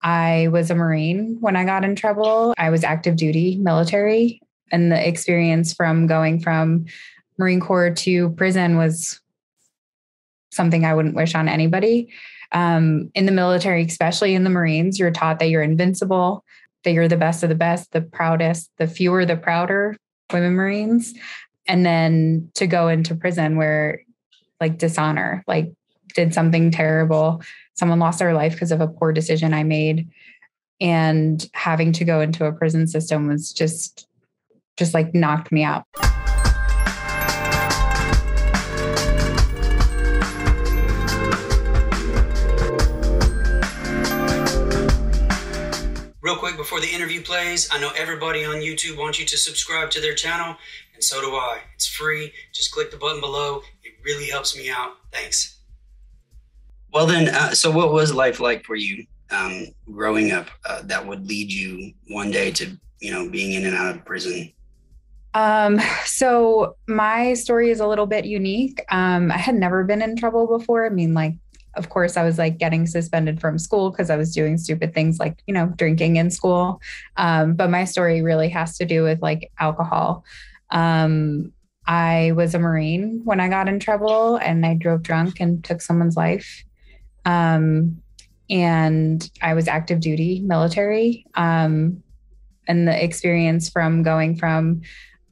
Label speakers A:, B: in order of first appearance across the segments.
A: I was a Marine when I got in trouble. I was active duty military, and the experience from going from Marine Corps to prison was something I wouldn't wish on anybody. In the military, especially in the Marines, you're taught that you're invincible, that you're the best of the best, the proudest, the fewer, the prouder women Marines. And then to go into prison where like dishonor, like did something terrible. Someone lost their life because of a poor decision I made. And having to go into a prison system was just like knocked me out.
B: Real quick before the interview plays, I know everybody on YouTube wants you to subscribe to their channel, and so do I. It's free. Just click the button below. It really helps me out. Thanks. Well then, so what was life like for you growing up that would lead you one day to, being in and out of prison?
A: So my story is a little bit unique. I had never been in trouble before. I mean, of course, I was getting suspended from school because I was doing stupid things like, drinking in school. But my story really has to do with alcohol. I was a Marine when I got in trouble, and I drove drunk and took someone's life. And I was active duty military. And the experience from going from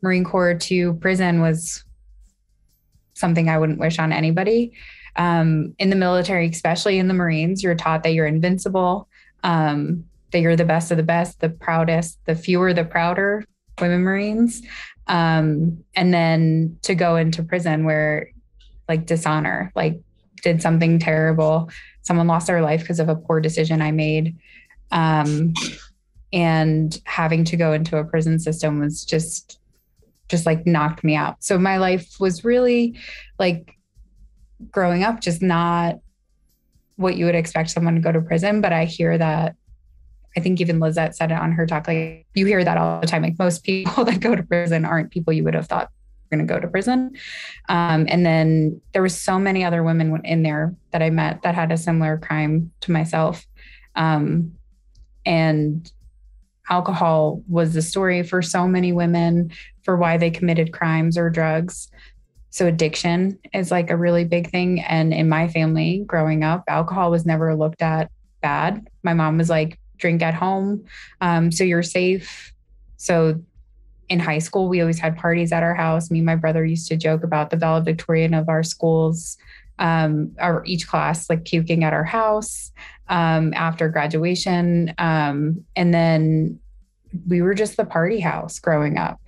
A: Marine Corps to prison was something I wouldn't wish on anybody. In the military, especially in the Marines, you're taught that you're invincible, that you're the best of the best, the proudest, the fewer, the prouder women Marines. And then to go into prison where dishonor, did something terrible. Someone lost their life because of a poor decision I made. And having to go into a prison system was just knocked me out. So my life was really growing up, just not what you would expect someone to go to prison. But I hear that, I think even Lizette said it on her talk, you hear that all the time. Most people that go to prison aren't people you would have thought were going to go to prison. And then there was so many other women in there that I met that had a similar crime to myself. And alcohol was the story for so many women for why they committed crimes or drugs. So addiction is a really big thing. And in my family growing up, alcohol was never looked at bad. My mom was drink at home. So you're safe. So in high school, we always had parties at our house. Me and my brother used to joke about the valedictorian of our schools, or each class, puking at our house, after graduation. And then we were just the party house growing up.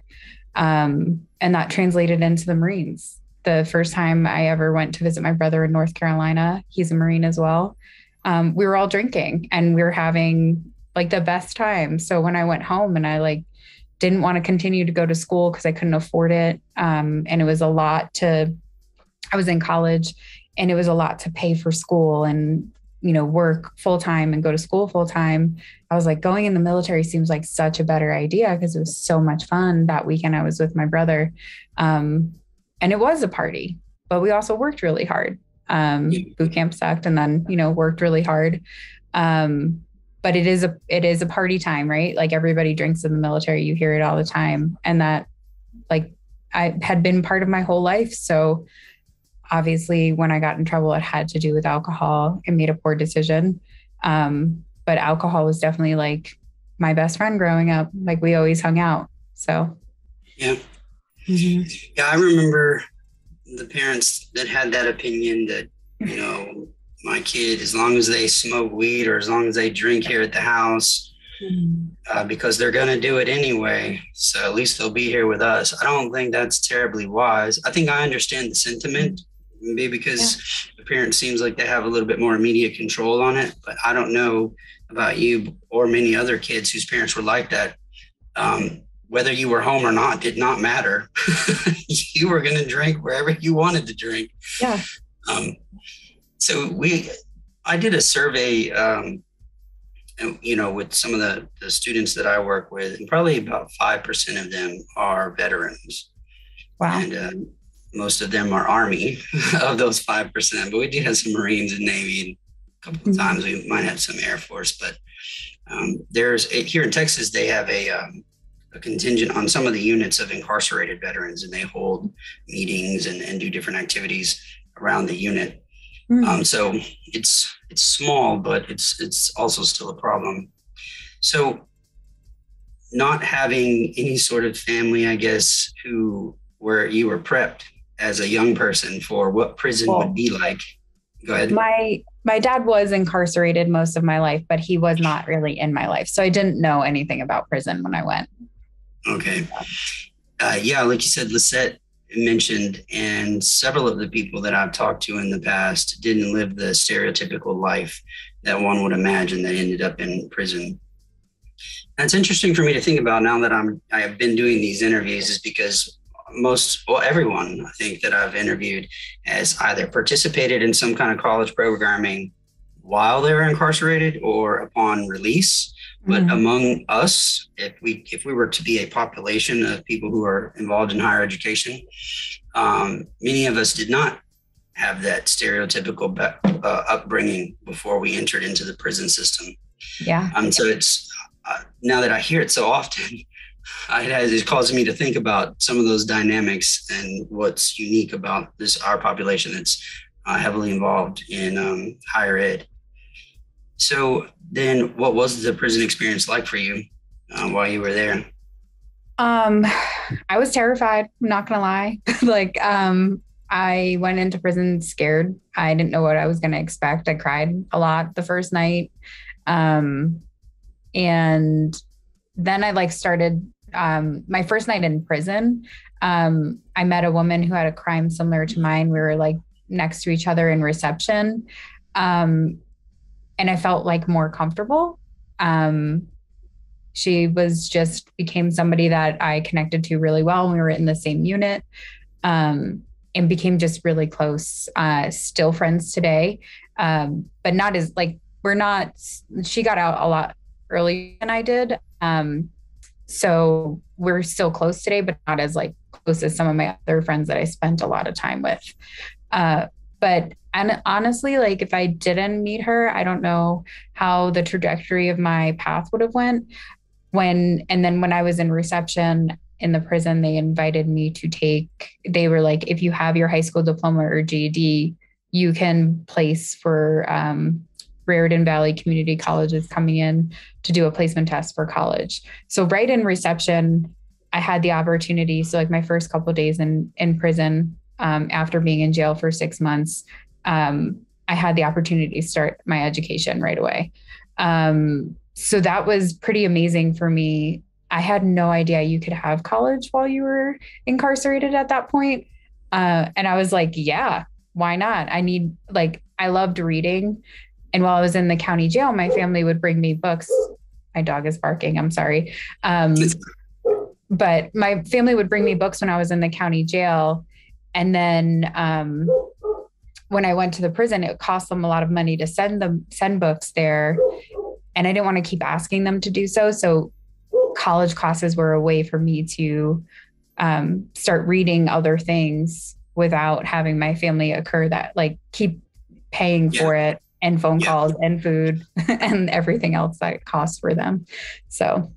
A: And that translated into the Marines. The first time I ever went to visit my brother in North Carolina, he's a Marine as well. We were all drinking and we were having the best time. So when I went home and I didn't want to continue to go to school because I couldn't afford it. And it was a lot I was in college and it was a lot to pay for school and, work full time and go to school full time. I was going in the military seems like such a better idea because it was so much fun. That weekend I was with my brother. And it was a party, but we also worked really hard. Boot camp sucked and then, worked really hard. But it is a party time, right? Everybody drinks in the military. You hear it all the time. And that I had been part of my whole life. So obviously when I got in trouble, it had to do with alcohol and made a poor decision. But alcohol was definitely my best friend growing up. We always hung out. So.
B: Yeah. Mm-hmm. Yeah. I remember the parents that had that opinion that, my kid, as long as they smoke weed or as long as they drink here at the house, because they're going to do it anyway. So at least they'll be here with us. I don't think that's terribly wise. I think I understand the sentiment, maybe because the parent seems like they have a little bit more immediate control on it. But I don't know about you or many other kids whose parents were like that. Whether you were home or not did not matter. You were going to drink wherever you wanted to drink.
A: Yeah.
B: So I did a survey, with some of the students that I work with, and probably about 5% of them are veterans.
A: Wow.
B: And most of them are Army of those 5%, but we do have some Marines and Navy, and a couple of times we might have some Air Force, but Here in Texas, they have a contingent on some of the units of incarcerated veterans, and they hold meetings and do different activities around the unit. So it's small, but it's also still a problem. So not having any sort of family, I guess, where you were prepped as a young person for what prison would be like. Go ahead.
A: My dad was incarcerated most of my life, but he was not really in my life. So I didn't know anything about prison when I went.
B: Okay. Yeah, like you said, Lisette mentioned, and several of the people that I've talked to in the past didn't live the stereotypical life that one would imagine that ended up in prison. And it's interesting for me to think about now that I have been doing these interviews, is because everyone I think that I've interviewed has either participated in some kind of college programming while they were incarcerated or upon release. But among us, if we were to be a population of people who are involved in higher education, many of us did not have that stereotypical upbringing before we entered into the prison system.
A: Yeah.
B: So it's now that I hear it so often, it causes me to think about some of those dynamics and what's unique about our population that's heavily involved in higher ed. So then what was the prison experience like for you while you were there?
A: I was terrified. I'm not going to lie. I went into prison scared. I didn't know what I was going to expect. I cried a lot the first night. And then I started my first night in prison. I met a woman who had a crime similar to mine. We were next to each other in reception. And I felt more comfortable. She became somebody that I connected to really well. We were in the same unit, and became just really close, still friends today. But not as she got out a lot earlier than I did. So we're still close today, but not as close as some of my other friends that I spent a lot of time with. And honestly, if I didn't meet her, I don't know how the trajectory of my path would have went. When I was in reception in the prison, they invited me they were like, if you have your high school diploma or GED, you can place for Raritan Valley Community Colleges coming in to do a placement test for college. So right in reception, I had the opportunity. So my first couple of days in prison, after being in jail for 6 months, I had the opportunity to start my education right away. So that was pretty amazing for me. I had no idea you could have college while you were incarcerated at that point. And I was like, yeah, why not? I loved reading. And while I was in the county jail, my family would bring me books. My dog is barking. I'm sorry. But my family would bring me books when I was in the county jail. And then when I went to the prison, it cost them a lot of money to send books there. And I didn't want to keep asking them to do so. So college classes were a way for me to start reading other things without having my family keep paying for it, and phone calls and food and everything else that costs for them. So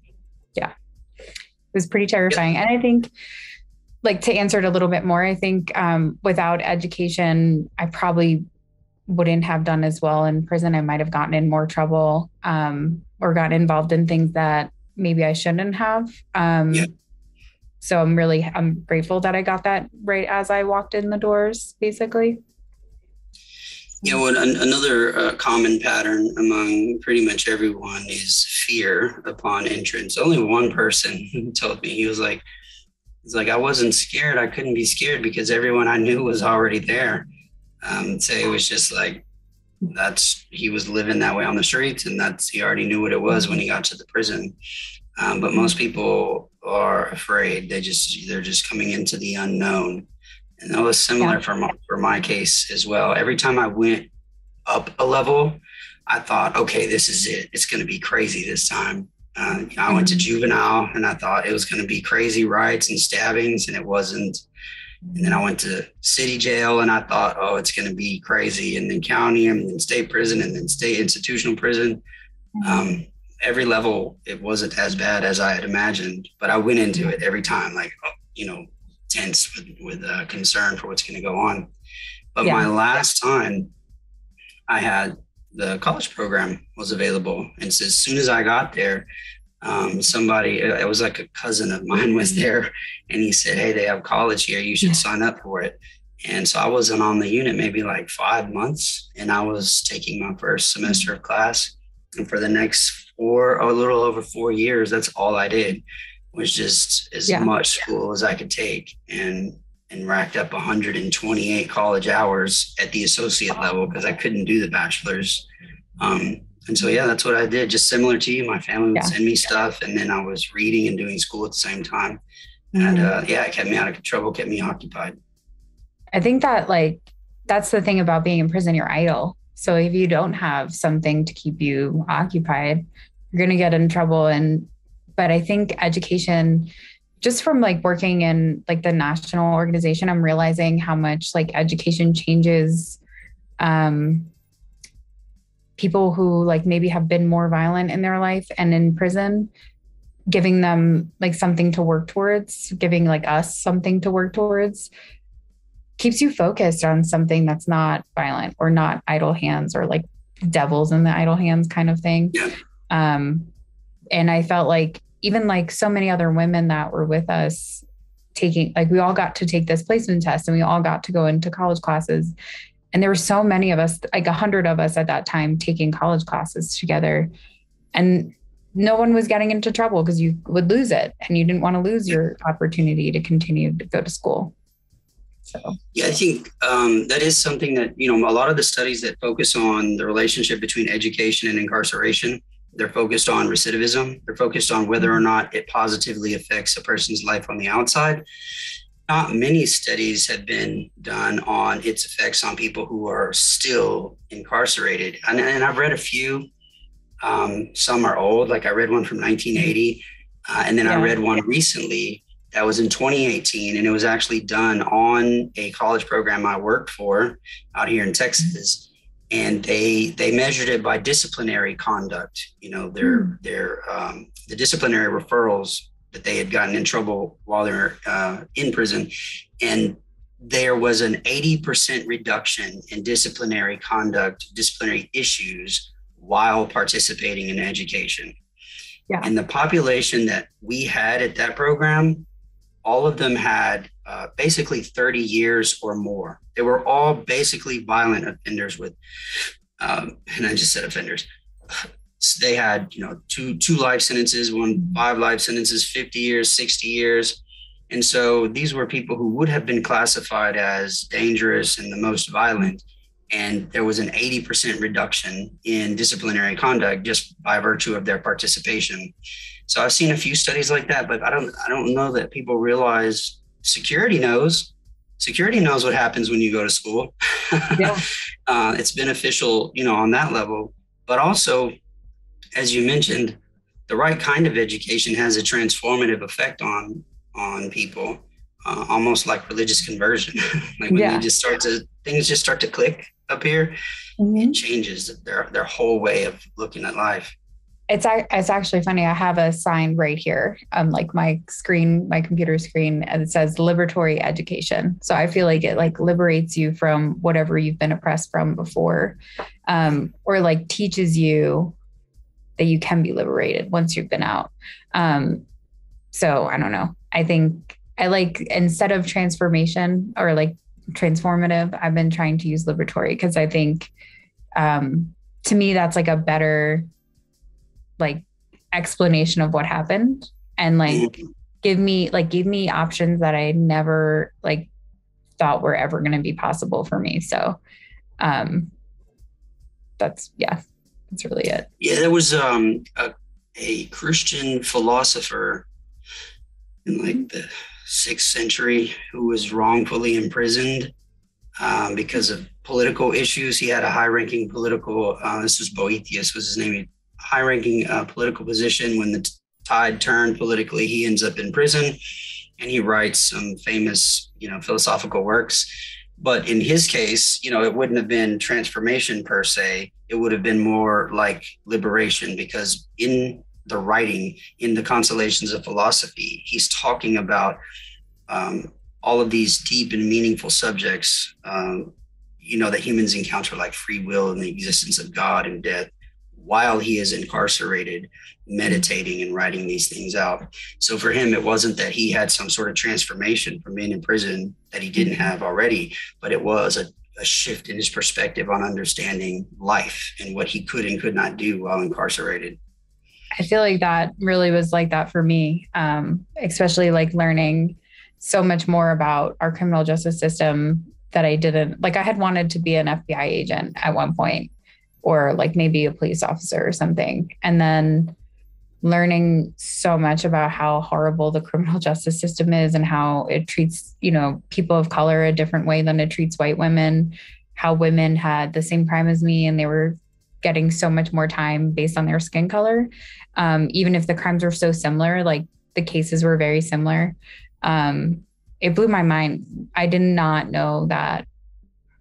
A: yeah, it was pretty terrifying. And I think to answer it a little bit more, I think without education, I probably wouldn't have done as well in prison. I might have gotten in more trouble or gotten involved in things that maybe I shouldn't have. So I'm grateful that I got that right as I walked in the doors, basically.
B: Yeah, another common pattern among pretty much everyone is fear upon entrance. Only one person told me, he was like, I wasn't scared. I couldn't be scared because everyone I knew was already there. So it was just he was living that way on the streets, and he already knew what it was when he got to the prison. But most people are afraid. They're just coming into the unknown. And that was similar for my case as well. Every time I went up a level, I thought, okay, this is it. It's going to be crazy this time. I went to juvenile, and I thought it was going to be crazy riots and stabbings, and it wasn't. And then I went to city jail, and I thought, oh, it's going to be crazy. And then county, and then state prison, and then state institutional prison. every level, it wasn't as bad as I had imagined, but I went into it every time, like, tense with concern for what's going to go on. But my last time I had, the college program was available. And so as soon as I got there, somebody, it was like a cousin of mine was there, and he said, "Hey, they have college here. You should sign up for it." And so I wasn't on the unit maybe like 5 months, and I was taking my first semester of class. And for the next a little over 4 years, that's all I did, was just as much school as I could take, and racked up 128 college hours at the associate level because I couldn't do the bachelor's. And so, that's what I did. Just similar to you, my family would send me stuff, and then I was reading and doing school at the same time. And it kept me out of trouble, kept me occupied.
A: I think that that's the thing about being in prison, you're idle. So if you don't have something to keep you occupied, you're going to get in trouble. But I think education, just from working in the national organization, I'm realizing how much education changes people who maybe have been more violent in their life and in prison, giving them something to work towards, giving us something to work towards, keeps you focused on something that's not violent or not idle hands or devils in the idle hands kind of thing. And I felt even so many other women that were with us taking, we all got to take this placement test, and we all got to go into college classes. And there were so many of us, 100 of us at that time, taking college classes together. And no one was getting into trouble because you would lose it, and you didn't want to lose your opportunity to continue to go to school. So,
B: I think that is something that, a lot of the studies that focus on the relationship between education and incarceration, they're focused on recidivism. They're focused on whether or not it positively affects a person's life on the outside. Not many studies have been done on its effects on people who are still incarcerated. And I've read a few. Some are old, I read one from 1980. And then I read one recently that was in 2018. And it was actually done on a college program I worked for out here in Texas. And they measured it by disciplinary conduct, the disciplinary referrals that they had gotten in trouble while they were in prison. And there was an 80% reduction in disciplinary conduct, disciplinary issues while participating in education. And the population that we had at that program, all of them had basically 30 years or more. They were all basically violent offenders with, and I just said offenders. They had, two life sentences, 5 life sentences, 50 years, 60 years. And so these were people who would have been classified as dangerous and the most violent. And there was an 80% reduction in disciplinary conduct just by virtue of their participation. So I've seen a few studies like that, but I don't know that people realize security knows what happens when you go to school. It's beneficial, on that level, but also, as you mentioned, the right kind of education has a transformative effect on people, almost like religious conversion. When things just start to click up here, it changes their whole way of looking at life.
A: It's actually funny. I have a sign right here, my computer screen, and it says liberatory education. So I feel like it liberates you from whatever you've been oppressed from before, or teaches you that you can be liberated once you've been out. So I don't know. I think instead of transformation or transformative, I've been trying to use liberatory because I think to me that's a better explanation of what happened, and give me options that I never thought were ever going to be possible for me. So that's really it.
B: There was a Christian philosopher in the 6th century who was wrongfully imprisoned because of political issues. He had a high-ranking political, this was Boethius was his name, high-ranking political position. When the tide turned politically, he ends up in prison, and he writes some famous, philosophical works. But in his case, it wouldn't have been transformation per se. It would have been more like liberation, because in the writing, in the Consolations of Philosophy, he's talking about all of these deep and meaningful subjects, that humans encounter, like free will and the existence of God and death, while he is incarcerated, meditating and writing these things out. So for him, it wasn't that he had some sort of transformation from being in prison that he didn't have already, but it was a shift in his perspective on understanding life and what he could and could not do while incarcerated.
A: I feel like that really was like that for me, especially like learning so much more about our criminal justice system that I didn't, like I had wanted to be an FBI agent at one point, or like maybe a police officer or something. And then learning so much about how horrible the criminal justice system is and how it treats, people of color a different way than it treats white women, how women had the same crime as me and they were getting so much more time based on their skin color. Even if the crimes were so similar, like the cases were very similar. It blew my mind. I did not know that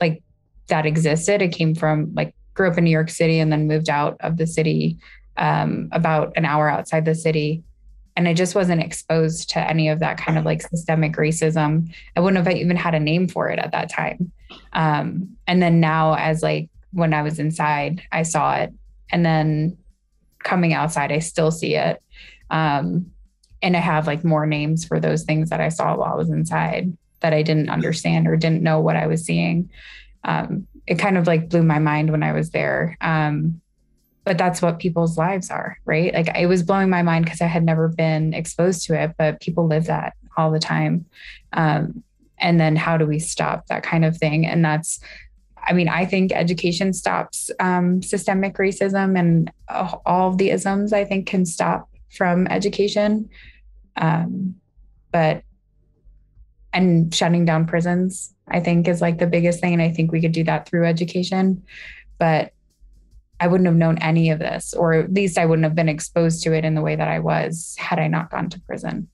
A: like that existed. It came from grew up in New York City and then moved out of the city about an hour outside the city. And I just wasn't exposed to any of that kind of like systemic racism. I wouldn't have even had a name for it at that time. And then now as like when I was inside, I saw it. And then coming outside, I still see it. And I have like more names for those things that I saw while I was inside that I didn't understand or didn't know what I was seeing. It kind of like blew my mind when I was there. But that's what people's lives are, right? Like it was blowing my mind because I had never been exposed to it, but people live that all the time. And then how do we stop that kind of thing? And I think education stops systemic racism, and all of the isms I think can stop from education. And shutting down prisons, I think is like the biggest thing. And I think we could do that through education, but I wouldn't have known any of this, or at least I wouldn't have been exposed to it in the way that I was had I not gone to prison.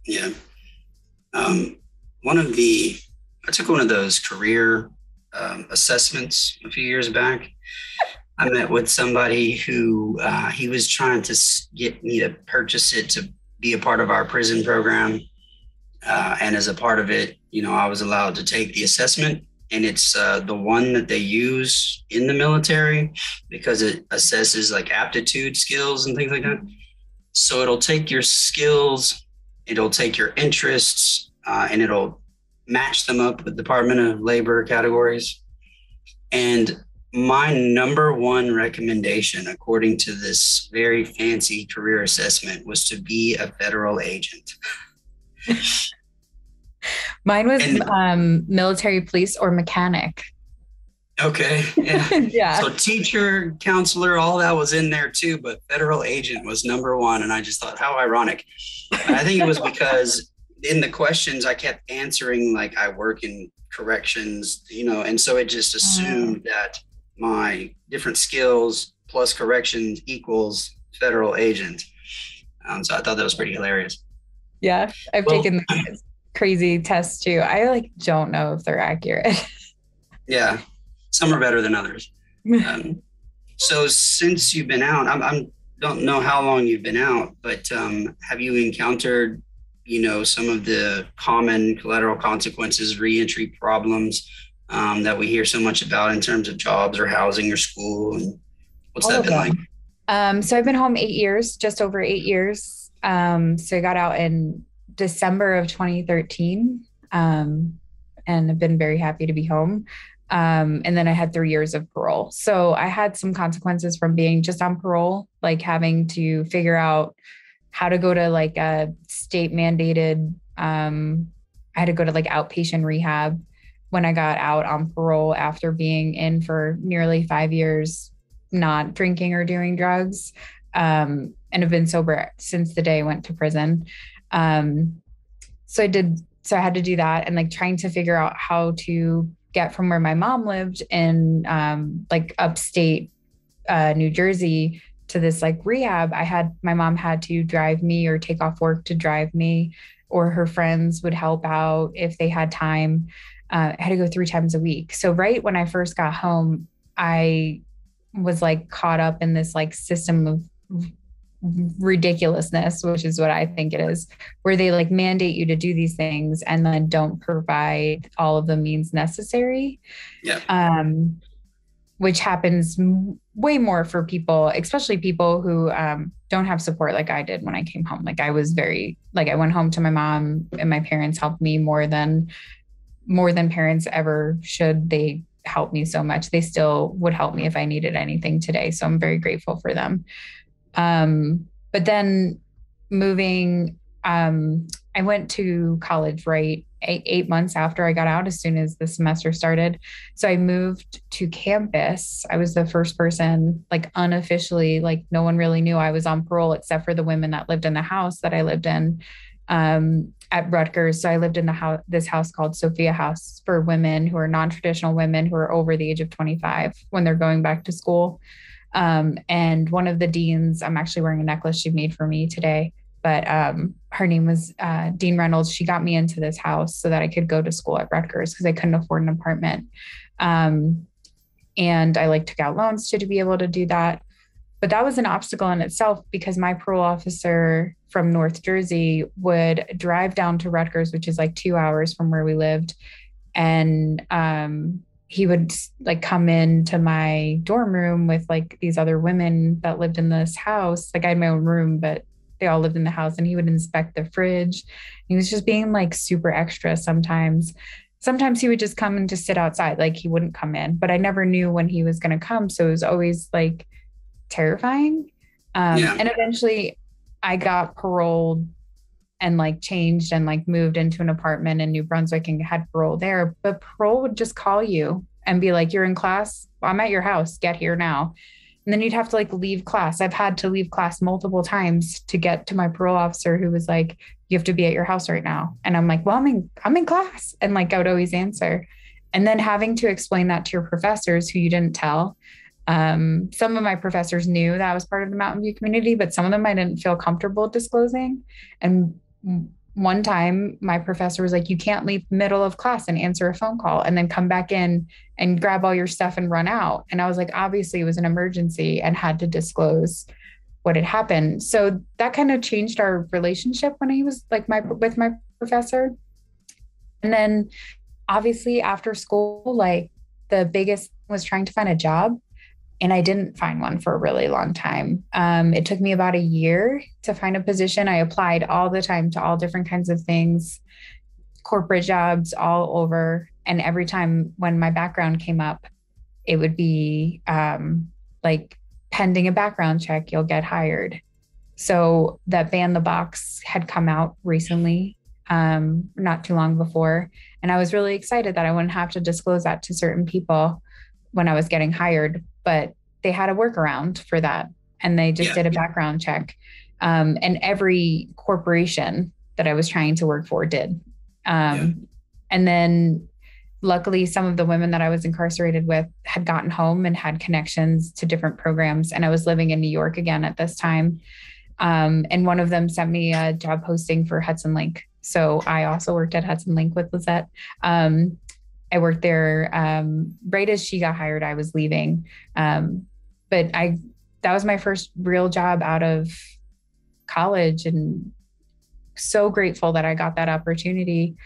B: Yeah. I took one of those career assessments a few years back. I met with somebody who he was trying to get me to purchase it to be a part of our prison program. And as a part of it, I was allowed to take the assessment, and it's the one that they use in the military because it assesses like aptitude skills and things like that. So it'll take your skills, it'll take your interests, and it'll match them up with Department of Labor categories. And my number one recommendation, according to this very fancy career assessment, was to be a federal agent.
A: Mine was military police or mechanic.
B: Okay. Yeah.
A: Yeah.
B: So teacher, counselor, all that was in there too, but federal agent was number one. And I just thought, how ironic. I think it was because in the questions I kept answering like I work in corrections, and so it just assumed that my different skills plus corrections equals federal agent. So I thought that was pretty hilarious.
A: Yeah. I've taken crazy tests too. I don't know if they're accurate.
B: Yeah. Some are better than others. So since you've been out, I don't know how long you've been out, but have you encountered, some of the common collateral consequences, reentry problems that we hear so much about in terms of jobs or housing or school? And what's that been like?
A: So I've been home 8 years, just over 8 years. So I got out in December of 2013, and I've been very happy to be home. And then I had 3 years of parole. So I had some consequences from being just on parole, like having to figure out how to go to like a state mandated, I had to go to like outpatient rehab when I got out on parole after being in for nearly 5 years, not drinking or doing drugs, and have been sober since the day I went to prison. So I had to do that, and like trying to figure out how to get from where my mom lived in like upstate New Jersey to this like rehab. My mom had to drive me or take off work to drive me, or her friends would help out if they had time. I had to go 3 times a week. So right when I first got home, I was like caught up in this like system of ridiculousness, which is what I think it is, where they like mandate you to do these things and then don't provide all of the means necessary.
B: Yeah.
A: Which happens way more for people, especially people who don't have support like I did when I came home. Like I was very, like I went home to my mom and my parents helped me more than parents ever should. They helped me so much. They still would help me if I needed anything today. So I'm very grateful for them. But then moving, I went to college, right? 8 months after I got out, as soon as the semester started. So I moved to campus. I was the first person, like unofficially, like no one really knew I was on parole except for the women that lived in the house that I lived in at Rutgers. So I lived in this house called Sophia House for women who are non-traditional women who are over the age of 25 when they're going back to school. And one of the deans, I'm actually wearing a necklace she made for me today, but her name was Dean Reynolds. She got me into this house so that I could go to school at Rutgers because I couldn't afford an apartment. And I like took out loans to be able to do that. But that was an obstacle in itself because my parole officer from North Jersey would drive down to Rutgers, which is like 2 hours from where we lived. And he would like come into my dorm room with like these other women that lived in this house. Like I had my own room, but they all lived in the house, and he would inspect the fridge. He was just being like super extra sometimes. Sometimes he would just come and just sit outside. Like he wouldn't come in, but I never knew when he was going to come. So it was always like terrifying. And eventually I got paroled and like changed and like moved into an apartment in New Brunswick and had parole there. But parole would just call you and be like, you're in class. Well, I'm at your house. Get here now. And then you'd have to like leave class. I've had to leave class multiple times to get to my parole officer who was like, you have to be at your house right now. And I'm like, well, I'm in class. And like, I would always answer. And then having to explain that to your professors who you didn't tell. Some of my professors knew that I was part of the Mountain View community, but some of them I didn't feel comfortable disclosing. And one time my professor was like, you can't leave middle of class and answer a phone call and then come back in and grab all your stuff and run out. And I was like, obviously it was an emergency and had to disclose what had happened. So that kind of changed our relationship when he was like with my professor. And then obviously after school, like the biggest was trying to find a job. And I didn't find one for a really long time. It took me about a year to find a position. I applied all the time to all different kinds of things, corporate jobs all over. And every time when my background came up, it would be like pending a background check, you'll get hired. So that Ban the Box had come out recently, not too long before. And I was really excited that I wouldn't have to disclose that to certain people when I was getting hired, but they had a workaround for that. And they just did a background check. And every corporation that I was trying to work for did. And then luckily some of the women that I was incarcerated with had gotten home and had connections to different programs. And I was living in New York again at this time. And one of them sent me a job posting for Hudson Link. So I also worked at Hudson Link with Lizette. I worked there right as she got hired, I was leaving. But that was my first real job out of college, and so grateful that I got that opportunity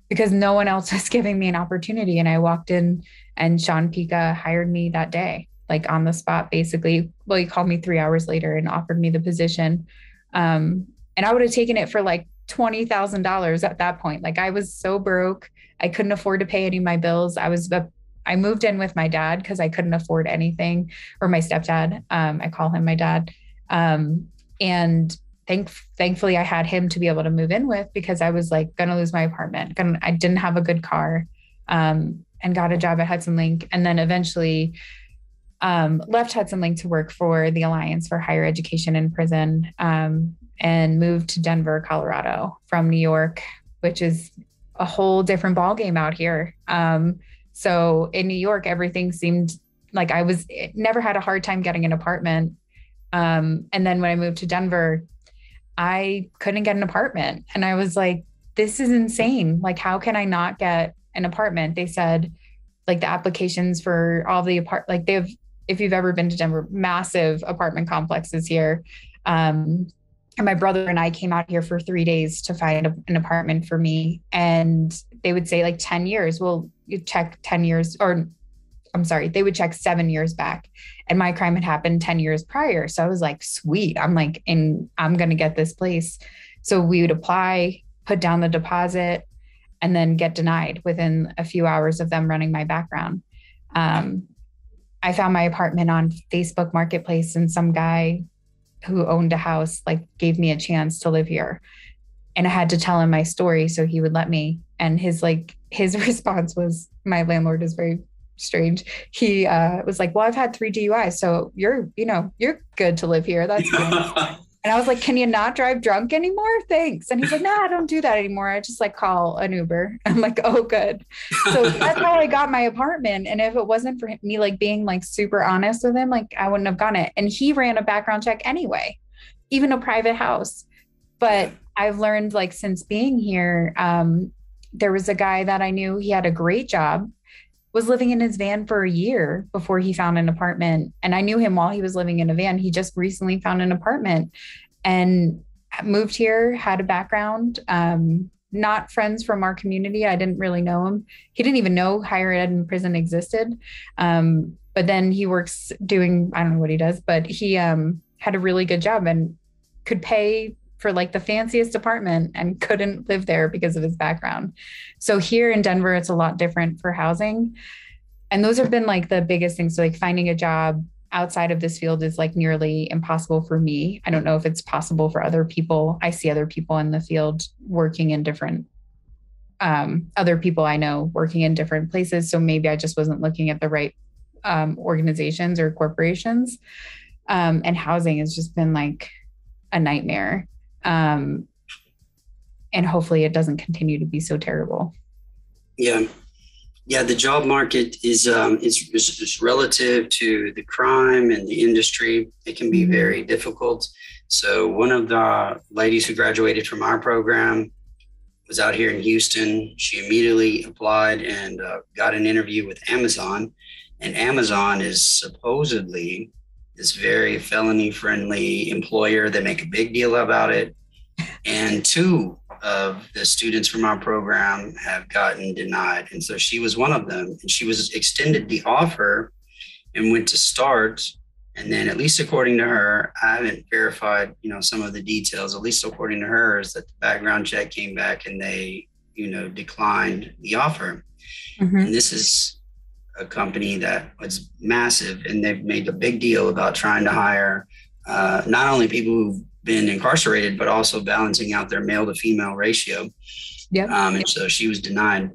A: because no one else was giving me an opportunity. And I walked in and Sean Pica hired me that day, like on the spot, basically. Well, he called me 3 hours later and offered me the position. And I would have taken it for like $20,000 at that point. Like I was so broke. I couldn't afford to pay any of my bills. I moved in with my dad because I couldn't afford anything, or my stepdad. I call him my dad. And thankfully I had him to be able to move in with because I was like going to lose my apartment. I didn't have a good car, and got a job at Hudson Link. And then eventually left Hudson Link to work for the Alliance for Higher Education in Prison, and moved to Denver, Colorado from New York, which is a whole different ballgame out here. So in New York, everything seemed like never had a hard time getting an apartment. And then when I moved to Denver, I couldn't get an apartment. And I was like, this is insane. Like, how can I not get an apartment. They said like the applications for all the like they have, if you've ever been to Denver, massive apartment complexes here. And my brother and I came out here for 3 days to find an apartment for me. And they would say like 10 years. Well, you check 10 years, or I'm sorry, they would check 7 years back. And my crime had happened 10 years prior. So I was like, sweet. I'm like, I'm going to get this place. So we would apply, put down the deposit, and then get denied within a few hours of them running my background. I found my apartment on Facebook Marketplace, and some guy who owned a house like gave me a chance to live here. And I had to tell him my story so he would let me. And his response was, my landlord is very strange. He was like, well, I've had 3 DUIs, so you're good to live here. That's good. And I was like, can you not drive drunk anymore? Thanks. And he's like, I don't do that anymore. I just like call an Uber. I'm like, oh, good. So that's how I got my apartment. And if it wasn't for me, like being like super honest with him, like I wouldn't have gotten it. And he ran a background check anyway, even a private house. But I've learned like since being here, there was a guy that I knew, he had a great job, was living in his van for a year before he found an apartment. And I knew him while he was living in a van. He just recently found an apartment and moved here, had a background, not friends from our community. I didn't really know him. He didn't even know higher ed and prison existed. But then he works doing, I don't know what he does, but he had a really good job and could pay for like the fanciest apartment and couldn't live there because of his background. So here in Denver, it's a lot different for housing. And those have been like the biggest things. So like finding a job outside of this field is like nearly impossible for me. I don't know if it's possible for other people. I see other people in the field working in different, other people I know working in different places. So maybe I just wasn't looking at the right organizations or corporations. And housing has just been like a nightmare. And hopefully it doesn't continue to be so terrible.
B: Yeah. The job market is relative to the crime and the industry. It can be very difficult. So one of the ladies who graduated from our program was out here in Houston. She immediately applied and got an interview with Amazon. And Amazon is supposedly this very felony-friendly employer. They make a big deal about it. And 2 of the students from our program have gotten denied. And so she was one of them. And she was extended the offer and went to start. And then, at least according to her, I haven't verified, some of the details, at least according to her, is that the background check came back and they, declined the offer. And this is a company that was massive, and they've made a big deal about trying to hire not only people who've been incarcerated, but also balancing out their male to female ratio. And so she was denied.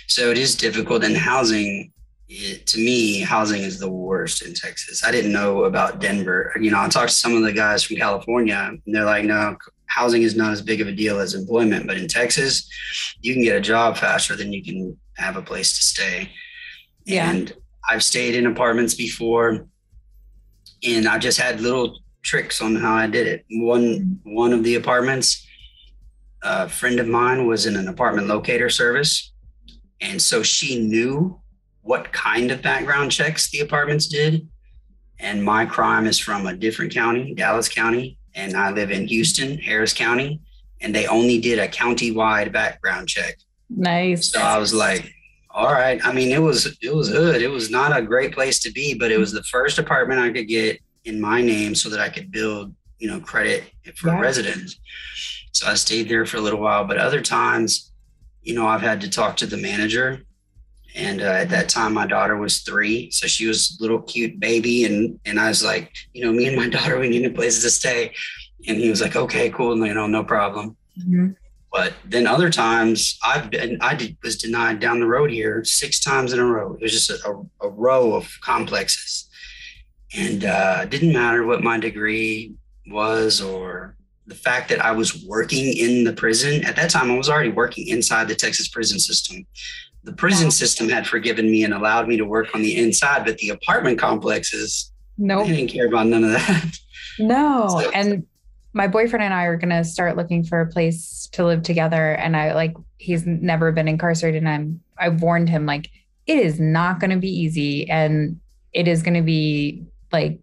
B: So it is difficult. And housing, to me, housing is the worst in Texas. I didn't know about Denver. I talked to some of the guys from California, and they're like, no, housing is not as big of a deal as employment. But in Texas, you can get a job faster than you can have a place to stay. And I've stayed in apartments before, and I just had little tricks on how I did it. One of the apartments, a friend of mine was in an apartment locator service. And so she knew what kind of background checks the apartments did. And my crime is from a different county, Dallas County. And I live in Houston, Harris County. And they only did a county-wide background check.
A: Nice.
B: So I was like, all right. I mean, it was good. It was not a great place to be, but it was the first apartment I could get in my name so that I could build, credit for residents. So I stayed there for a little while, but other times, I've had to talk to the manager. And at that time, my daughter was 3. So she was a little cute baby. And I was like, me and my daughter, we need a place to stay. And he was like, okay, cool. No problem. But then other times I was denied down the road here 6 times in a row. It was just a row of complexes. And it didn't matter what my degree was or the fact that I was working in the prison. At that time, I was already working inside the Texas prison system. The prison system had forgiven me and allowed me to work on the inside, but the apartment complexes, they didn't care about none of that.
A: No. So, and my boyfriend and I are going to start looking for a place to live together. And he's never been incarcerated. And I've warned him, like, it is not going to be easy. And it is going to be like,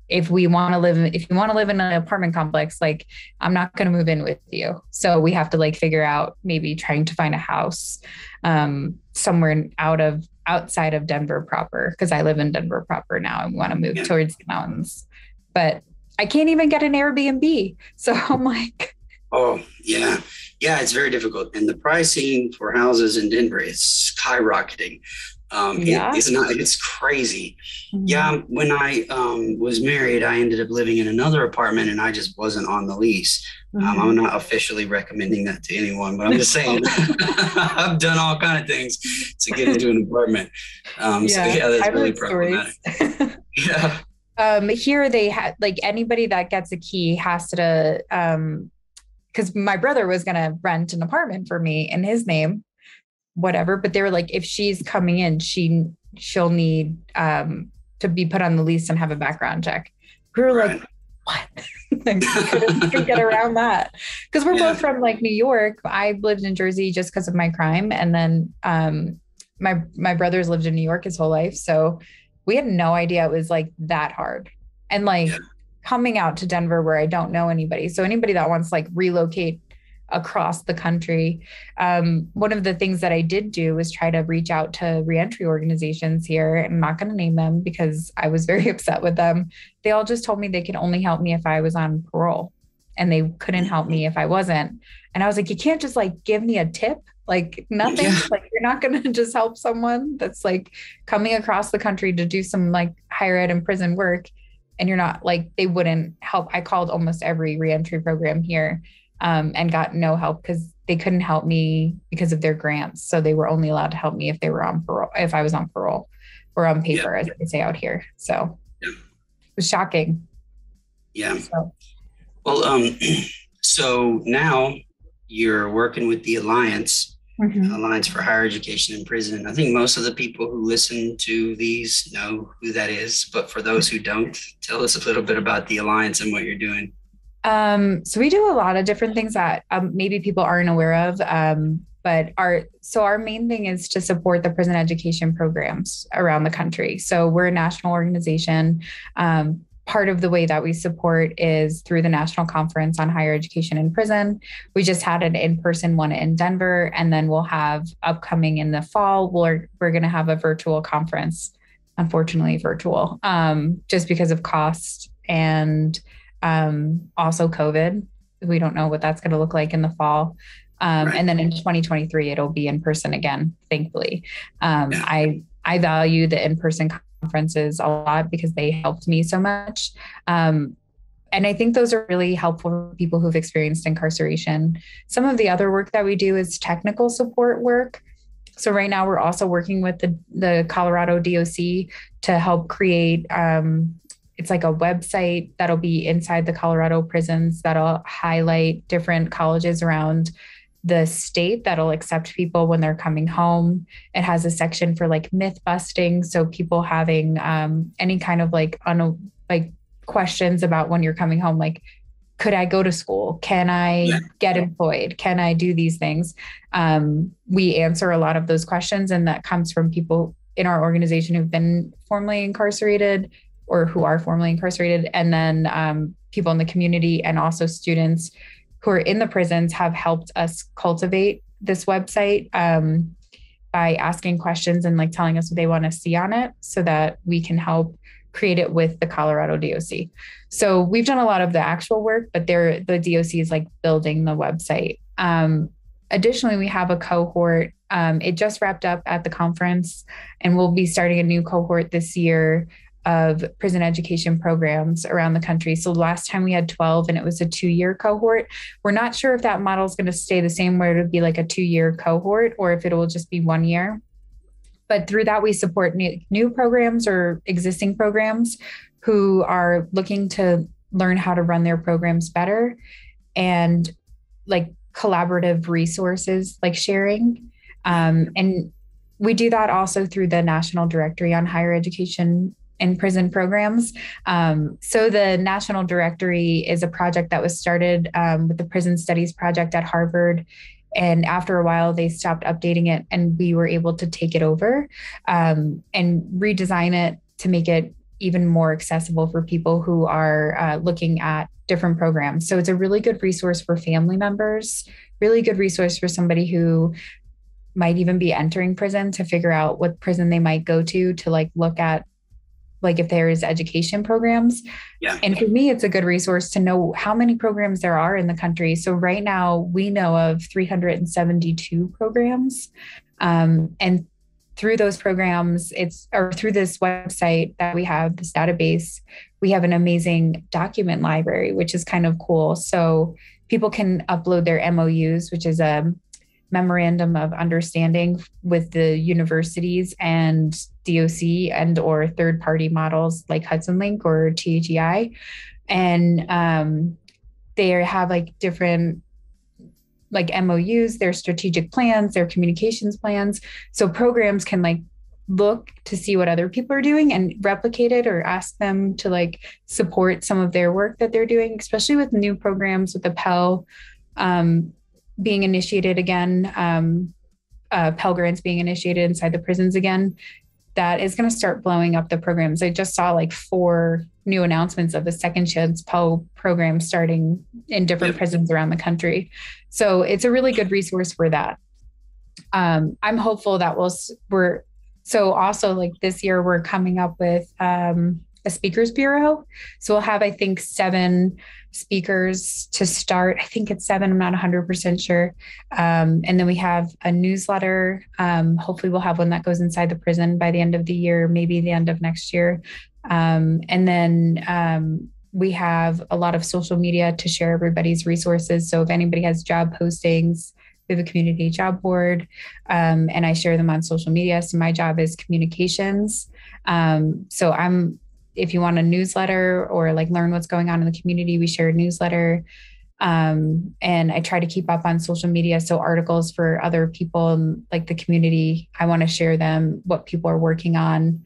A: if you want to live in an apartment complex, like, I'm not going to move in with you. So we have to like figure out maybe trying to find a house somewhere outside of Denver proper. Cause I live in Denver proper now and want to move towards the mountains, but I can't even get an Airbnb. So I'm like,
B: oh yeah. Yeah. It's very difficult. And the pricing for houses in Denver is skyrocketing. It's crazy. Mm-hmm. Yeah. When I was married, I ended up living in another apartment and I just wasn't on the lease. Mm-hmm. I'm not officially recommending that to anyone, but I'm just saying I've done all kinds of things to get into an apartment. That's really problematic. Yeah.
A: Here they had like anybody that gets a key has to, because my brother was going to rent an apartment for me in his name, whatever. But they were like, if she's coming in, she'll need to be put on the lease and have a background check. We were like, what? Couldn't get around that because we're both from like New York. I lived in Jersey just because of my crime, and then my brother's lived in New York his whole life, so we had no idea it was like that hard. And like coming out to Denver where I don't know anybody. So anybody that wants like relocate across the country. One of the things that I did do was try to reach out to reentry organizations here. I'm not going to name them because I was very upset with them. They all just told me they could only help me if I was on parole and they couldn't help me if I wasn't. And I was like, you can't just like give me a tip, like nothing. Yeah. Like you're not going to just help someone that's like coming across the country to do some like higher ed and prison work. And you're not like, they wouldn't help. I called almost every reentry program here and got no help because they couldn't help me because of their grants. So they were only allowed to help me if they were on parole, if I was on parole or on paper, as they say out here. So it was shocking.
B: Yeah. So now you're working with the Alliance for Higher Education in Prison. I think most of the people who listen to these know who that is, but for those who don't, tell us a little bit about the Alliance and what you're doing.
A: So we do a lot of different things that maybe people aren't aware of. But our main thing is to support the prison education programs around the country. So we're a national organization. Part of the way that we support is through the National Conference on Higher Education in Prison. We just had an in-person one in Denver, and then we'll have upcoming in the fall, we're going to have a virtual conference, unfortunately virtual, just because of cost and also COVID. We don't know what that's going to look like in the fall. And then in 2023, it'll be in person again, thankfully. I value the in-person conferences a lot because they helped me so much. And I think those are really helpful for people who've experienced incarceration. Some of the other work that we do is technical support work. So right now we're also working with the Colorado DOC to help create, it's like a website that'll be inside the Colorado prisons that'll highlight different colleges around the state that'll accept people when they're coming home. It has a section for like myth busting. So people having any kind of like questions about when you're coming home, like, could I go to school? Can I get employed? Can I do these things? We answer a lot of those questions, and that comes from people in our organization who've been formerly incarcerated or who are formerly incarcerated. And then people in the community and also students who are in the prisons have helped us cultivate this website by asking questions and like telling us what they want to see on it so that we can help create it with the Colorado DOC. So we've done a lot of the actual work, but the DOC is like building the website. Additionally, we have a cohort. It just wrapped up at the conference, and we'll be starting a new cohort this year of prison education programs around the country. So last time we had 12 and it was a 2-year cohort. We're not sure if that model is going to stay the same where it'll be like a 2-year cohort or if it will just be 1 year. But through that, we support new programs or existing programs who are looking to learn how to run their programs better, and like collaborative resources like sharing. And we do that also through the National Directory on Higher Education in prison programs. So the National Directory is a project that was started with the Prison Studies Project at Harvard. And after a while, they stopped updating it, and we were able to take it over and redesign it to make it even more accessible for people who are looking at different programs. So it's a really good resource for family members, really good resource for somebody who might even be entering prison to figure out what prison they might go to like look at like if there is education programs.
B: Yeah.
A: And for me, it's a good resource to know how many programs there are in the country. So right now we know of 372 programs. And through those programs, through this website that we have, this database, we have an amazing document library, which is kind of cool. So people can upload their MOUs, which is a memorandum of understanding with the universities and DOC and or third-party models like Hudson Link or THEI. And they have like different like MOUs, their strategic plans, their communications plans. So programs can like look to see what other people are doing and replicate it or ask them to like support some of their work that they're doing, especially with new programs with the Pell being initiated again, Pell Grants being initiated inside the prisons again. That is going to start blowing up the programs. I just saw like 4 new announcements of the Second Chance Pell program starting in different prisons around the country. So it's a really good resource for that. I'm hopeful that so also like this year we're coming up with a speakers bureau. So we'll have, I think, 7 speakers to start. I think it's 7. I'm not 100% sure. And then we have a newsletter. Hopefully we'll have one that goes inside the prison by the end of the year, maybe the end of next year. And then we have a lot of social media to share everybody's resources. So if anybody has job postings, we have a community job board, and I share them on social media. So my job is communications. If you want a newsletter or like learn what's going on in the community, we share a newsletter. And I try to keep up on social media. So articles for other people in like the community, I want to share them, what people are working on.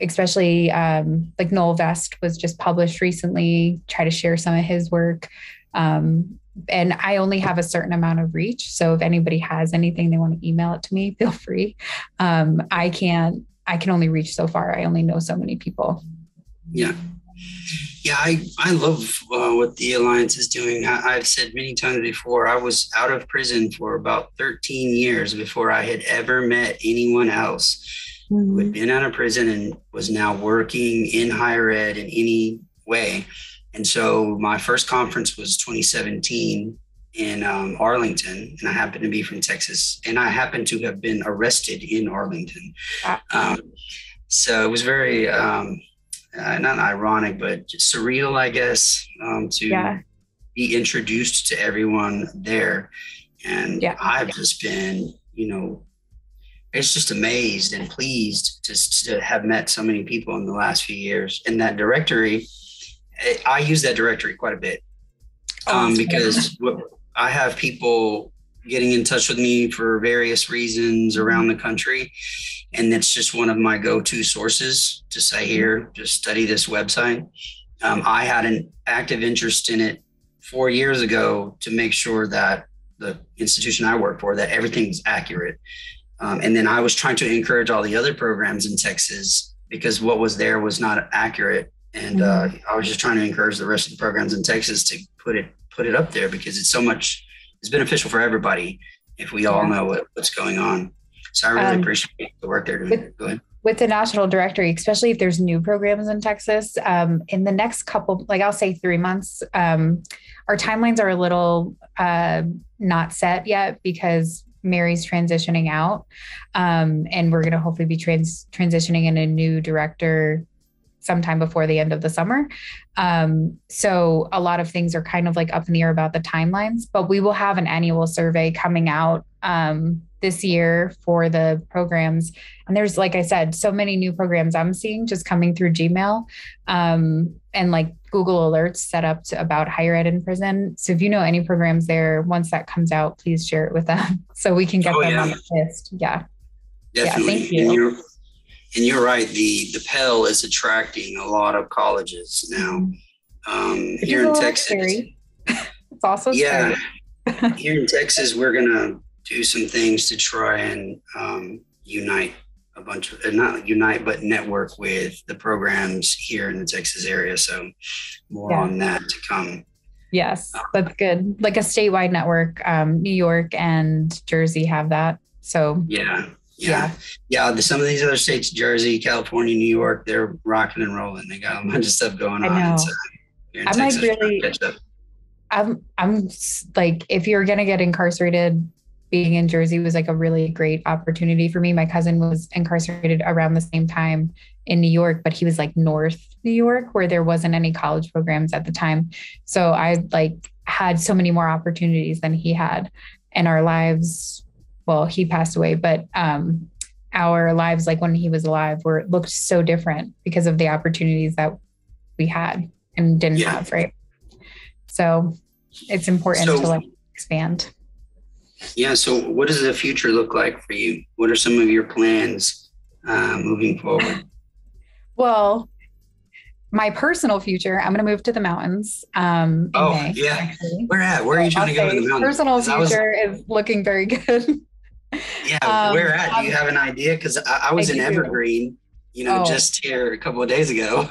A: Especially like Noel Vest was just published recently, try to share some of his work. And I only have a certain amount of reach. So if anybody has anything, they want to email it to me, feel free. I can only reach so far. I only know so many people.
B: Yeah. Yeah. I love what the Alliance is doing. I've said many times before, I was out of prison for about 13 years before I had ever met anyone else who had been out of prison and was now working in higher ed in any way. And so my first conference was 2017 in Arlington, and I happened to be from Texas, and I happened to have been arrested in Arlington. So it was very, not ironic, but just surreal, I guess, to be introduced to everyone there. And I've just been, it's just amazed and pleased to have met so many people in the last few years. And that directory, I use that directory quite a bit because I have people getting in touch with me for various reasons around the country. And that's just one of my go-to sources to say here, just study this website. I had an active interest in it 4 years ago to make sure that the institution I work for, that everything's accurate. And then I was trying to encourage all the other programs in Texas because what was there was not accurate. And I was just trying to encourage the rest of the programs in Texas to put it up there because it's beneficial for everybody if we all know what's going on. So I really appreciate the work they're doing. Go ahead.
A: With the National Directory, especially if there's new programs in Texas, in the next couple, like I'll say 3 months, our timelines are a little not set yet because Mary's transitioning out. And we're going to hopefully be transitioning in a new director sometime before the end of the summer. So a lot of things are kind of like up in the air about the timelines, but we will have an annual survey coming out this year for the programs. And there's, like I said, so many new programs I'm seeing just coming through Gmail and like Google alerts set up about higher ed in prison. So if you know any programs there, once that comes out, please share it with them so we can get them on the list. Yeah.
B: Definitely.
A: Yeah, thank you.
B: And you're right. The Pell is attracting a lot of colleges now. Here in Texas.
A: Scary. It's also
B: yeah.
A: scary.
B: Here in Texas, we're gonna do some things to try and unite a bunch of not unite, but network with the programs here in the Texas area. So more on that to come.
A: Yes, that's good. Like a statewide network. New York and Jersey have that. So
B: yeah. Some of ththese other states, Jersey, California, New York, they're rocking and rolling. They got a bunch of stuff going on.
A: I know.
B: So
A: I'm Texas, like really, I'm like, if you're going to get incarcerated, being in Jersey was like a really great opportunity for me. My cousin was incarcerated around the same time in New York, but he was like North New York where there wasn't any college programs at the time. So I like had so many more opportunities than he had, and our lives, well, he passed away, but our lives, like when he was alive, looked so different because of the opportunities that we had and didn't have, right? So it's important to like expand.
B: Yeah. So what does the future look like for you? What are some of your plans moving forward?
A: Well, my personal future, I'm going to move to the mountains in May.
B: Yeah. Actually. Where are you trying to go to the mountains?
A: Personal future is looking very good.
B: Yeah. Where at? Do you have an idea? Because I was in Evergreen, just here a couple of days ago.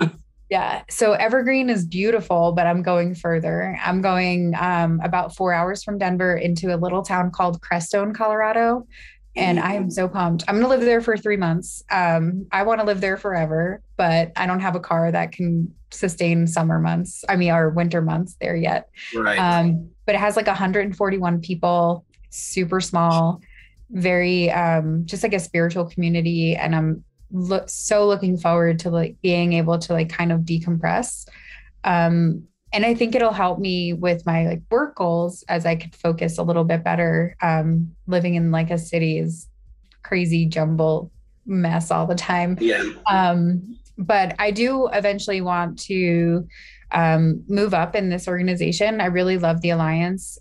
A: Yeah. So Evergreen is beautiful, but I'm going further. I'm going about 4 hours from Denver into a little town called Crestone, Colorado. And I am so pumped. I'm going to live there for 3 months. I want to live there forever, but I don't have a car that can sustain summer months. Or winter months there yet.
B: Right.
A: But it has like 141 people, super small, very just like a spiritual community. And I'm so looking forward to like being able to like kind of decompress. And I think it'll help me with my like work goals as I could focus a little bit better. Living in like a city is crazy jumble mess all the time.
B: Yeah.
A: But I do eventually want to move up in this organization. I really love the Alliance.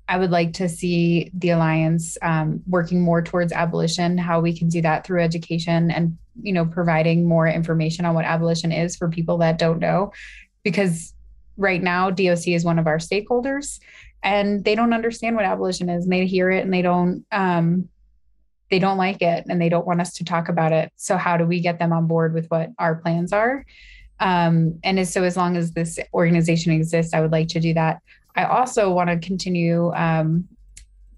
A: I would like to see the Alliance working more towards abolition, how we can do that through education and, providing more information on what abolition is for people that don't know. Because right now, DOC is one of our stakeholders and they don't understand what abolition is. And they hear it and they don't like it and they don't want us to talk about it. So how do we get them on board with what our plans are? So as long as this organization exists, I would like to do that. I also want to continue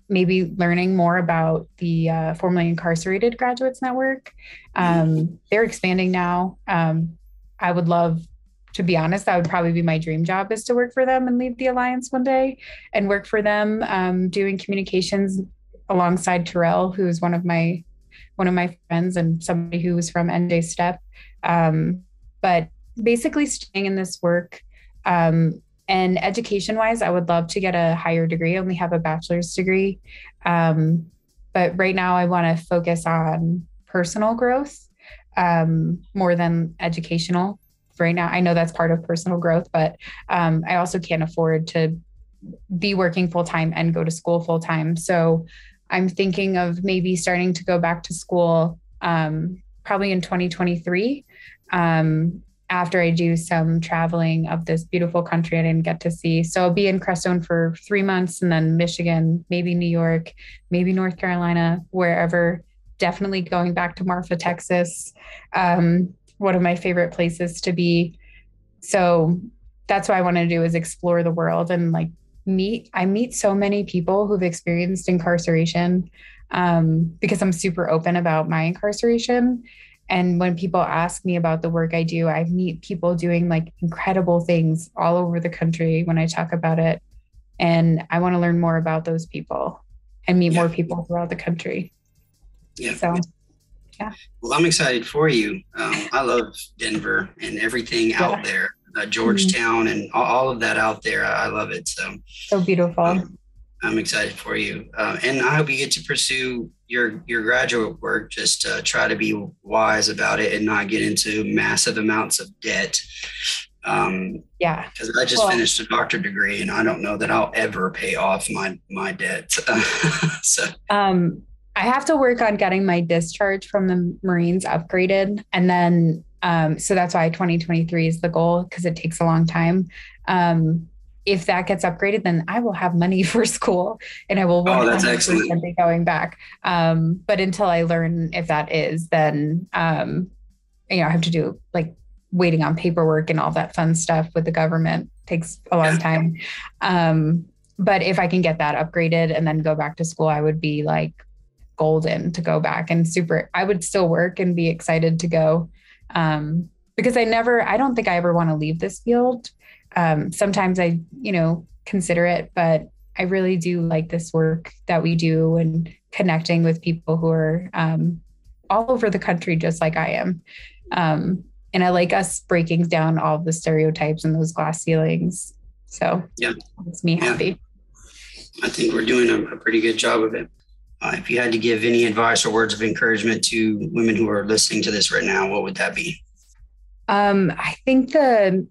A: maybe learning more about the formerly incarcerated graduates network. They're expanding now. I would love, to be honest, that would probably be my dream job, is to work for them and leave the Alliance one day and work for them, doing communications alongside Terrell, who's one of my friends and somebody who was from NJ Step. But basically staying in this work. And education-wise, I would love to get a higher degree. I only have a bachelor's degree. But right now I want to focus on personal growth more than educational. Right now, I know that's part of personal growth, but I also can't afford to be working full-time and go to school full-time. So I'm thinking of maybe starting to go back to school probably in 2023. After I do some traveling of this beautiful country I didn't get to see. So I'll be in Crestone for 3 months and then Michigan, maybe New York, maybe North Carolina, wherever. Definitely going back to Marfa, Texas. One of my favorite places to be. So that's what I want to do, is explore the world and like I meet so many people who've experienced incarceration because I'm super open about my incarceration. And when people ask me about the work I do, I meet people doing like incredible things all over the country when I talk about it. And I want to learn more about those people and meet more people throughout the country.
B: Yeah.
A: So, yeah.
B: Well, I'm excited for you. I love Denver and everything out there, Georgetown and all of that out there. I love it.
A: So beautiful.
B: I'm excited for you. And I hope you get to pursue your graduate work. Just try to be wise about it and not get into massive amounts of debt. Because I just finished a doctorate degree and I don't know that I'll ever pay off my debt.
A: I have to work on getting my discharge from the Marines upgraded. And then, so that's why 2023 is the goal, because it takes a long time. If that gets upgraded, then I will have money for school and I will 100% be going back. But until I learn if that is, then, I have to do like waiting on paperwork and all that fun stuff with the government. Takes a long time. But if I can get that upgraded and then go back to school, I would be like golden to go back and I would still work and be excited to go. Because I don't think I ever want to leave this field. Sometimes I, consider it, but I really do like this work that we do and connecting with people who are all over the country, just like I am. And I like us breaking down all the stereotypes and those glass ceilings. So yeah, it makes me happy.
B: I think we're doing a pretty good job of it. If you had to give any advice or words of encouragement to women who are listening to this right now, what would that be?
A: I think the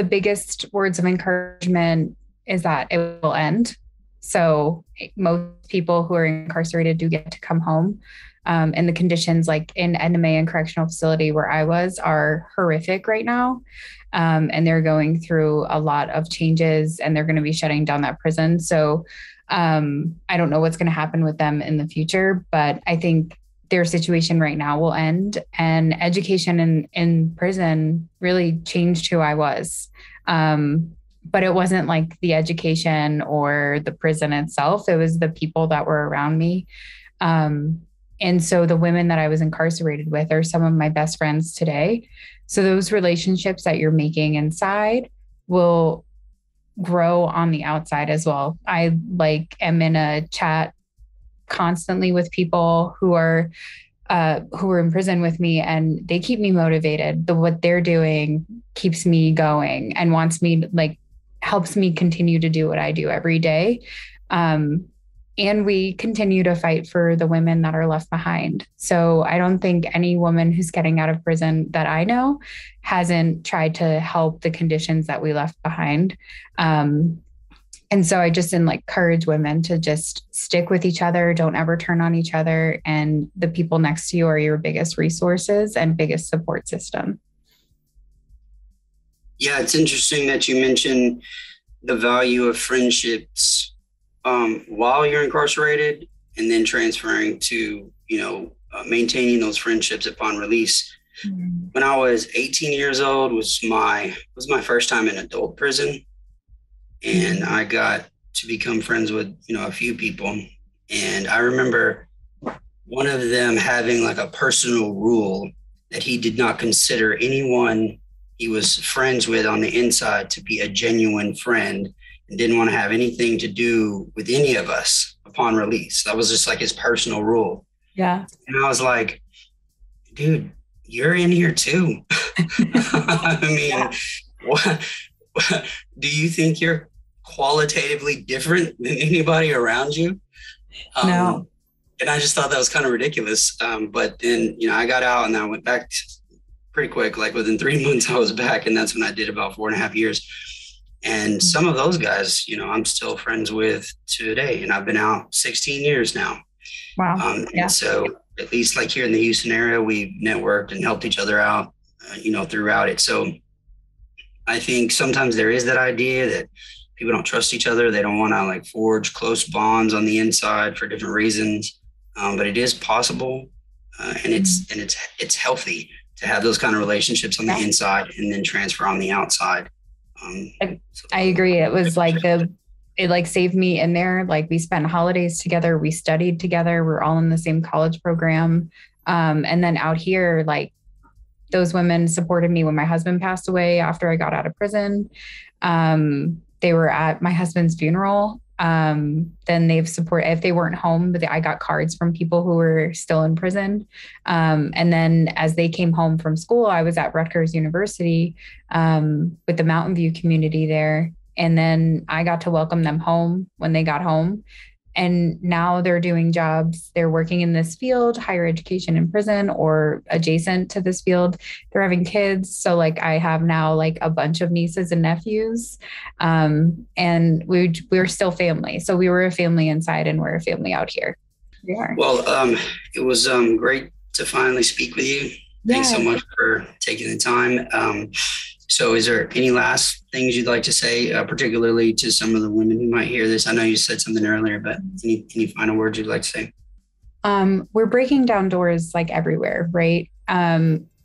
A: biggest words of encouragement is that it will end. So most people who are incarcerated do get to come home. And the conditions like in NMA and correctional facility where I was are horrific right now. And they're going through a lot of changes and they're going to be shutting down that prison. So I don't know what's going to happen with them in the future, but I think their situation right now will end. And education in prison really changed who I was. But it wasn't like the education or the prison itself. It was the people that were around me. And so the women that I was incarcerated with are some of my best friends today. So those relationships that you're making inside will grow on the outside as well. I am in a chat constantly with people who are in prison with me, and they keep me motivated. What they're doing keeps me going and helps me continue to do what I do every day. And we continue to fight for the women that are left behind. So I don't think any woman who's getting out of prison that I know hasn't tried to help the conditions that we left behind. And so I just encourage women to just stick with each other. Don't ever turn on each other. And the people next to you are your biggest resources and biggest support system.
B: Yeah, it's interesting that you mentioned the value of friendships while you're incarcerated and then transferring to, maintaining those friendships upon release. Mm-hmm. When I was 18 years old was my first time in adult prison. And I got to become friends with, a few people. And I remember one of them having a personal rule that he did not consider anyone he was friends with on the inside to be a genuine friend, and didn't want to have anything to do with any of us upon release. That was just his personal rule.
A: Yeah.
B: And I was like, dude, you're in here too. I mean, what do you think you're qualitatively different than anybody around you?
A: No.
B: And I just thought that was kind of ridiculous. But then, I got out and I went back pretty quick. Within 3 months I was back, and that's when I did about 4.5 years. And some of those guys, I'm still friends with today, and I've been out 16 years now.
A: Wow.
B: And so at least here in the Houston area, we've networked and helped each other out, throughout it. So I think sometimes there is that idea that people don't trust each other. They don't want to forge close bonds on the inside for different reasons. But it is possible. And it's healthy to have those kind of relationships on the inside and then transfer on the outside.
A: I agree. It was it saved me in there. We spent holidays together. We studied together. We're all in the same college program. And then out here, those women supported me when my husband passed away after I got out of prison. They were at my husband's funeral. Then they've supported, if they weren't home, but I got cards from people who were still in prison. And then as they came home from school, I was at Rutgers University with the Mountain View community there. And then I got to welcome them home when they got home. And now they're doing jobs. They're working in this field, higher education in prison or adjacent to this field. They're having kids. So I have now a bunch of nieces and nephews. And we're still family. So we were a family inside and we're a family out here. We are.
B: Well, it was great to finally speak with you. Thanks so
A: Yeah.
B: much for taking the time. So is there any last things you'd like to say, particularly to some of the women who might hear this? I know you said something earlier, but any final words you'd like to say?
A: We're breaking down doors like everywhere, right?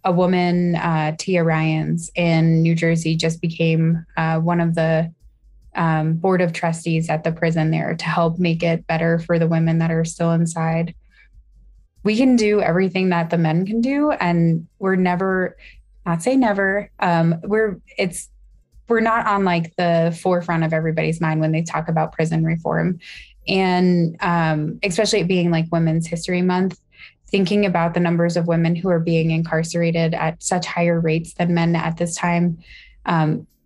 A: A woman, Tia Ryans in New Jersey, just became one of the board of trustees at the prison there to help make it better for the women that are still inside. We can do everything that the men can do, and we're never, not say never, we're not on like the forefront of everybody's mind when they talk about prison reform. And especially it being like Women's History Month, thinking about the numbers of women who are being incarcerated at such higher rates than men at this time.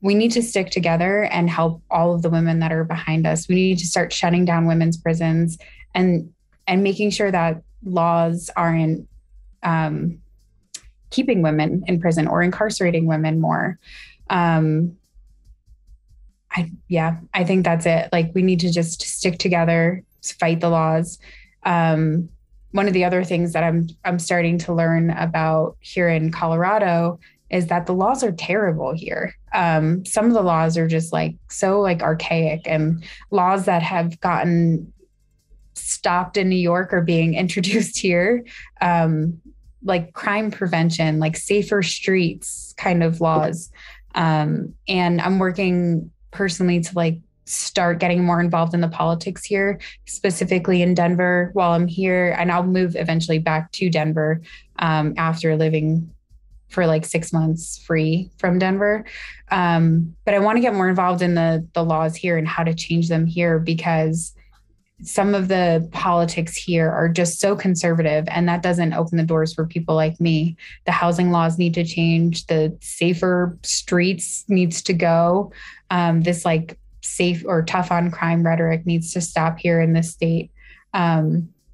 A: We need to stick together and help all of the women that are behind us. We need to start shutting down women's prisons and making sure that laws aren't keeping women in prison or incarcerating women more. I think that's it. Like we need to just stick together, fight the laws. One of the other things that I'm starting to learn about here in Colorado is that the laws are terrible here. Some of the laws are just like so like archaic, and laws that have gotten stopped in New York are being introduced here. Like crime prevention, like safer streets kind of laws. And I'm working personally to like start getting more involved in the politics here, specifically in Denver while I'm here. And I'll move eventually back to Denver after living for like 6 months free from Denver. But I want to get more involved in the laws here and how to change them here, because some of the politics here are just so conservative, and that doesn't open the doors for people like me. The housing laws need to change. The safer streets needs to go. This like safe or tough on crime rhetoric needs to stop here in this state.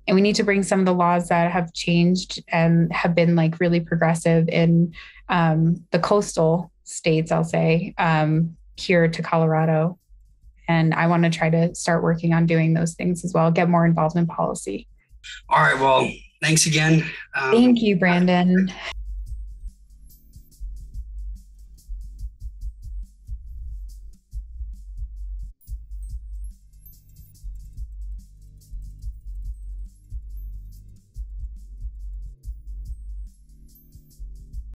A: And we need to bring some of the laws that have changed and have been like really progressive in the coastal states, I'll say, here to Colorado. And I want to try to start working on doing those things as well, get more involved in policy.
B: All right. Well, thanks again.
A: Thank you, Brandon.